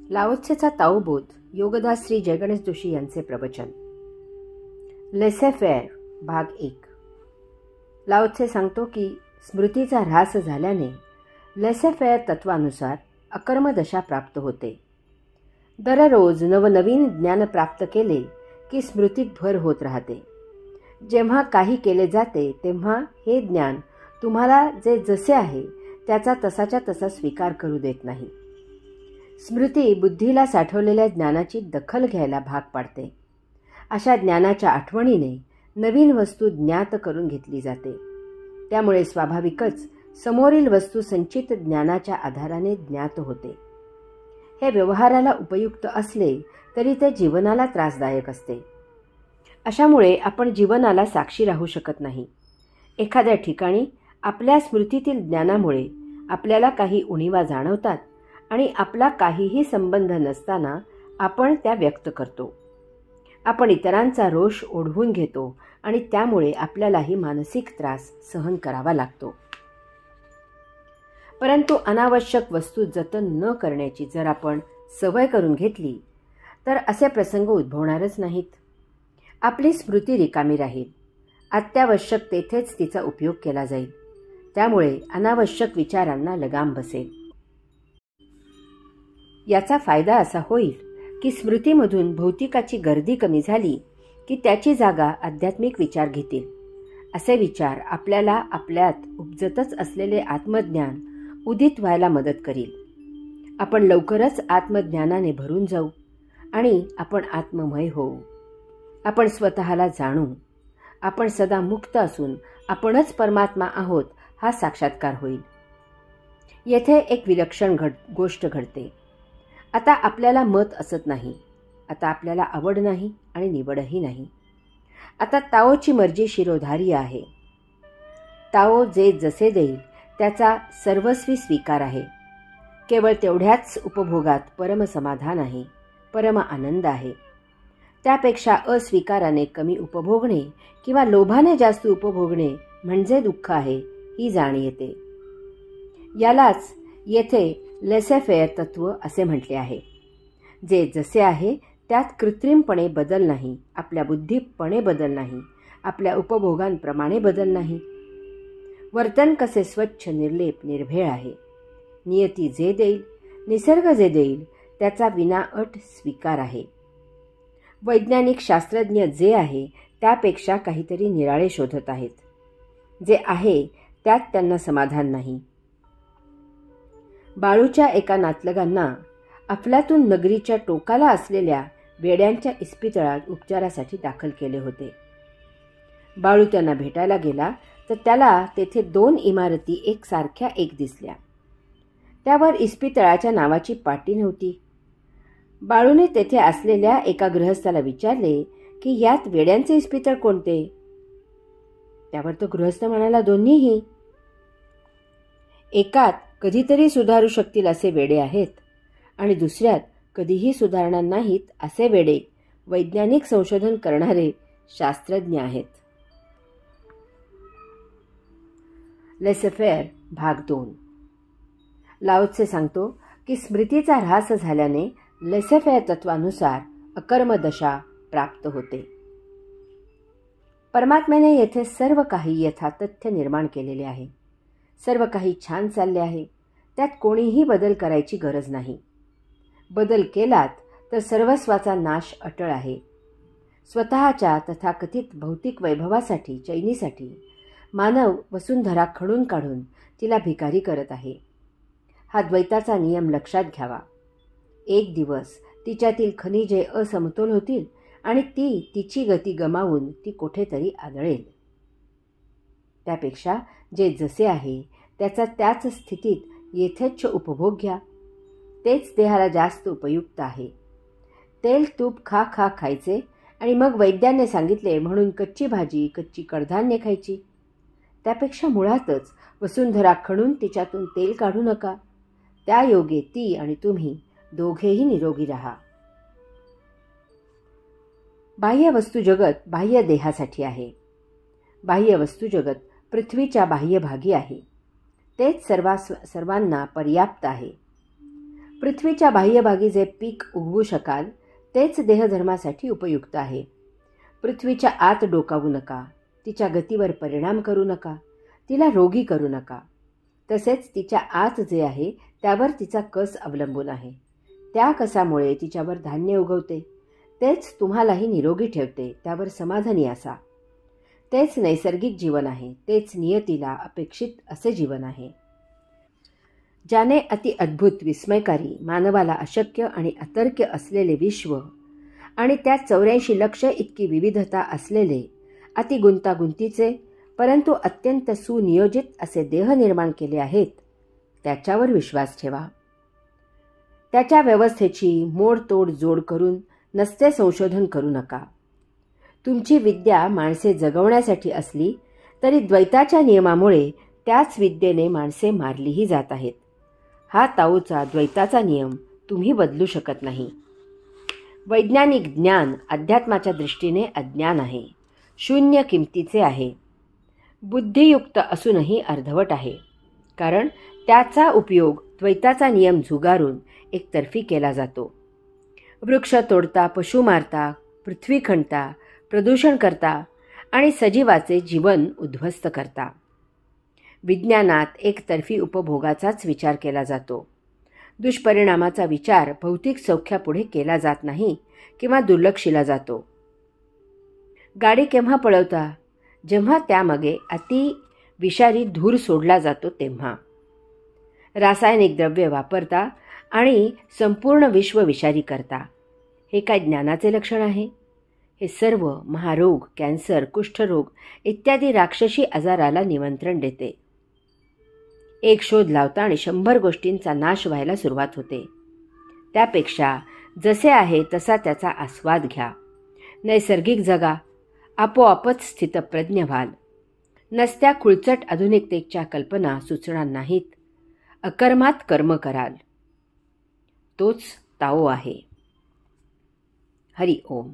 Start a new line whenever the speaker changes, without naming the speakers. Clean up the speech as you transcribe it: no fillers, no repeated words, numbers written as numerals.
लाओत्सेचा ताओबोध योगदास श्री जयगणेश जोशी यांचे प्रवचन. लेसे फेअर भाग 1. लाओत्से सांगतो की स्मृतीचा ऱ्हास झाल्याने लेसे फेअर तत्वानुसार अकर्मदशा प्राप्त होते. दररोज नवनवीन ज्ञान प्राप्त केले की स्मृतीत भर होत राहते. जेव्हा काही केले जाते तेव्हा हे ज्ञान तुम्हाला जे जसे आहे त्याचा तसाच्या तसा स्वीकार करू देत नाही. स्मृती बुद्धीला साठवलेल्या ज्ञानाची दखल घ्यायला भाग पाडते. अशा ज्ञानाच्या आठवणीने नवीन वस्तू ज्ञात करून घेतली जाते. त्यामुळे स्वाभाविकच समोरील वस्तू संचित ज्ञानाच्या आधाराने ज्ञात होते. हे व्यवहाराला उपयुक्त असले तरी ते जीवनाला त्रासदायक असते. अशामुळे आपण जीवनाला साक्षी राहू शकत नाही. एखाद्या ठिकाणी आपल्या स्मृतीतील ज्ञानामुळे आपल्याला काही उणीवा जाणवतात आणि आपला काहीही संबंध नसताना आपण त्या व्यक्त करतो. आपण इतरांचा रोष ओढवून घेतो आणि त्यामुळे आपल्यालाही मानसिक त्रास सहन करावा लागतो. परंतु अनावश्यक वस्तू जतन न करण्याची जर आपण सवय करून घेतली तर असे प्रसंग उद्भवणारच नाहीत. आपली स्मृती रिकामी राहील. अत्यावश्यक तेथेच तिचा उपयोग केला जाईल. त्यामुळे अनावश्यक विचारांना लगाम बसेल. याचा फायदा असा होईल की स्मृतीमधून भौतिकाची गर्दी कमी झाली की त्याची जागा आध्यात्मिक विचार घेतील. असे विचार आपल्याला आपल्यात उपजतच असलेले आत्मज्ञान उदित व्हायला मदत करील. आपण लवकरच आत्मज्ञानाने भरून जाऊ आणि आपण आत्ममय होऊ. आपण स्वतःला जाणू. आपण सदा मुक्त असून आपणच परमात्मा आहोत हा साक्षात्कार होईल. येथे एक विलक्षण गोष्ट घडते. आता आपल्याला मत असत नाही. आता आपल्याला आवड नाही आणि निवडही नाही. आता ताओची मर्जी शिरोधार्य आहे. ताओ जे जसे देईल त्याचा सर्वस्वी स्वीकार आहे. केवळ तेवढ्याच उपभोगात परम समाधान आहे, परम आनंद आहे. त्यापेक्षा अस्वीकाराने कमी उपभोगणे किंवा लोभाने जास्त उपभोगणे म्हणजे दुःख आहे ही जाण येते. यालाच येथे लेसे फेअर तत्व असे म्हटले आहे. जे जसे आहे त्यात कृत्रिमपणे बदल नाही, आपल्या बुद्धीपणे बदल नाही, आपल्या उपभोगांप्रमाणे बदल नाही. वर्तन कसे स्वच्छ, निर्लेप, निर्भेळ आहे. नियती जे देईल, निसर्ग जे देईल त्याचा विनाअट स्वीकार आहे. वैज्ञानिक शास्त्रज्ञ जे आहे त्यापेक्षा काहीतरी निराळे शोधत आहेत. जे आहे त्यात त्यांना समाधान नाही. बाळूच्या एका नातलगांना अफलातून नगरीच्या टोकाला असलेल्या वेड्यांच्या इस्पितळात उपचारासाठी दाखल केले होते. बाळू त्यांना भेटायला गेला तर त्याला तेथे 2 इमारती एकसारख्या दिसल्या. त्यावर इस्पितळाच्या नावाची पाटी नव्हती. बाळूने तेथे असलेल्या एका गृहस्थाला विचारले की यात वेड्यांचे इस्पितळ कोणते? त्यावर तो गृहस्थ म्हणाला, दोन्हीही. एकात कधीतरी सुधारू शकतील असे वेडे आहेत आणि दुसऱ्यात कधीही सुधारणार नाहीत असे वेडे वैज्ञानिक संशोधन करणारे शास्त्रज्ञ आहेत. लेसे फेअर भाग 2. लाओत्से सांगतो की स्मृतीचा ऱ्हास झाल्याने लेसे फेअर तत्वानुसार अकर्मदशा प्राप्त होते. परमात्म्याने येथे सर्व काही यथातथ्य निर्माण केलेले आहे. सर्व काही छान चालले आहे. त्यात कोणीही बदल करायची गरज नाही. बदल केलात तर सर्वस्वाचा नाश अटळ आहे. स्वतःच्या तथाकथित भौतिक वैभवासाठी, चैनीसाठी मानव वसुंधरा खणून काढून तिला भिकारी करत आहे. हा द्वैताचा नियम लक्षात घ्यावा. एक दिवस तिच्यातील खनिजे असमतोल होतील आणि ती तिची गती गमावून ती कुठेतरी आदळेल. त्यापेक्षा जे जसे आहे त्याचा त्याच स्थितीत येथेच्छ उपभोग घ्या. तेच देहाला जास्त उपयुक्त आहे. तेल तूप खा खायचे आणि मग वैद्याने सांगितले म्हणून कच्ची भाजी, कच्ची कडधान्ये खायची. त्यापेक्षा मुळातच वसुंधरा खणून तिच्यातून तेल काढू नका. त्या योगे ती आणि तुम्ही दोघेही निरोगी राहा. बाह्य वस्तुजगत बाह्य देहासाठी आहे. बाह्य वस्तुजगत पृथ्वीच्या बाह्य भागी आहे. तेच सर्वांना पर्याप्त आहे. पृथ्वीच्या बाह्यभागी जे पीक उगवू शकाल तेच देहधर्मासाठी उपयुक्त आहे. पृथ्वीच्या आत डोकावू नका, तिच्या गतीवर परिणाम करू नका, तिला रोगी करू नका. तसेच तिच्या आत जे आहे त्यावर तिचा कस अवलंबून आहे. त्या कसामुळे तिच्यावर धान्य उगवते, तेच तुम्हालाही निरोगी ठेवते. त्यावर समाधानी असा. तेच नैसर्गिक जीवन आहे, तेच नियतीला अपेक्षित असे जीवन आहे. ज्याने अति अद्भुत, विस्मयकारी, मानवाला अशक्य आणि अतर्क्य असलेले विश्व आणि त्यात 84 लक्ष इतकी विविधता असलेले अति गुंतागुंतीचे परंतु अत्यंत सुनियोजित असे देह निर्माण केले आहेत, त्याच्यावर विश्वास ठेवा. त्याच्या व्यवस्थेची मोडतोड जोड करून नसते संशोधन करू नका. तुमची विद्या माणसे जगवण्यासाठी असली तरी द्वैताच्या नियमामुळे त्याच विद्येने माणसे मारलीही जात आहेत. हा ताओचा द्वैताचा नियम तुम्ही बदलू शकत नाही. वैज्ञानिक ज्ञान अध्यात्माच्या दृष्टीने अज्ञान आहे, शून्य किमतीचे आहे, बुद्धियुक्त असूनही अर्धवट आहे. कारण त्याचा उपयोग द्वैताचा नियम झुगारून एकतर्फी केला जातो. वृक्ष तोडता, पशु मारता, पृथ्वी खणता, प्रदूषण करता आणि सजीवाचे जीवन उद्ध्वस्त करता. विज्ञानात एकतर्फी उपभोगाचाच विचार केला जातो. दुष्परिणामाचा विचार भौतिक सौख्यापुढे केला जात नाही किंवा दुर्लक्षिला जातो. गाडी केव्हा पळवता? जेव्हा त्यामागे अति विषारी धूर सोडला जातो तेव्हा. रासायनिक द्रव्य वापरता आणि संपूर्ण विश्व विषारी करता. हे काय ज्ञानाचे लक्षण आहे? हे सर्व महारोग, कॅन्सर, कुष्ठरोग इत्यादी राक्षसी आजाराला निमंत्रण देते. एक शोध लावता आणि 100 गोष्टींचा नाश व्हायला सुरुवात होते. त्यापेक्षा जसे आहे तसा त्याचा आस्वाद घ्या. नैसर्गिक जगा, आपोआपच स्थितप्रज्ञ व्हाल. नसत्या खुळचट आधुनिकतेच्या कल्पना सुचणार नाहीत. अकर्मात कर्म कराल. तोच ताओ आहे. हरि ओम.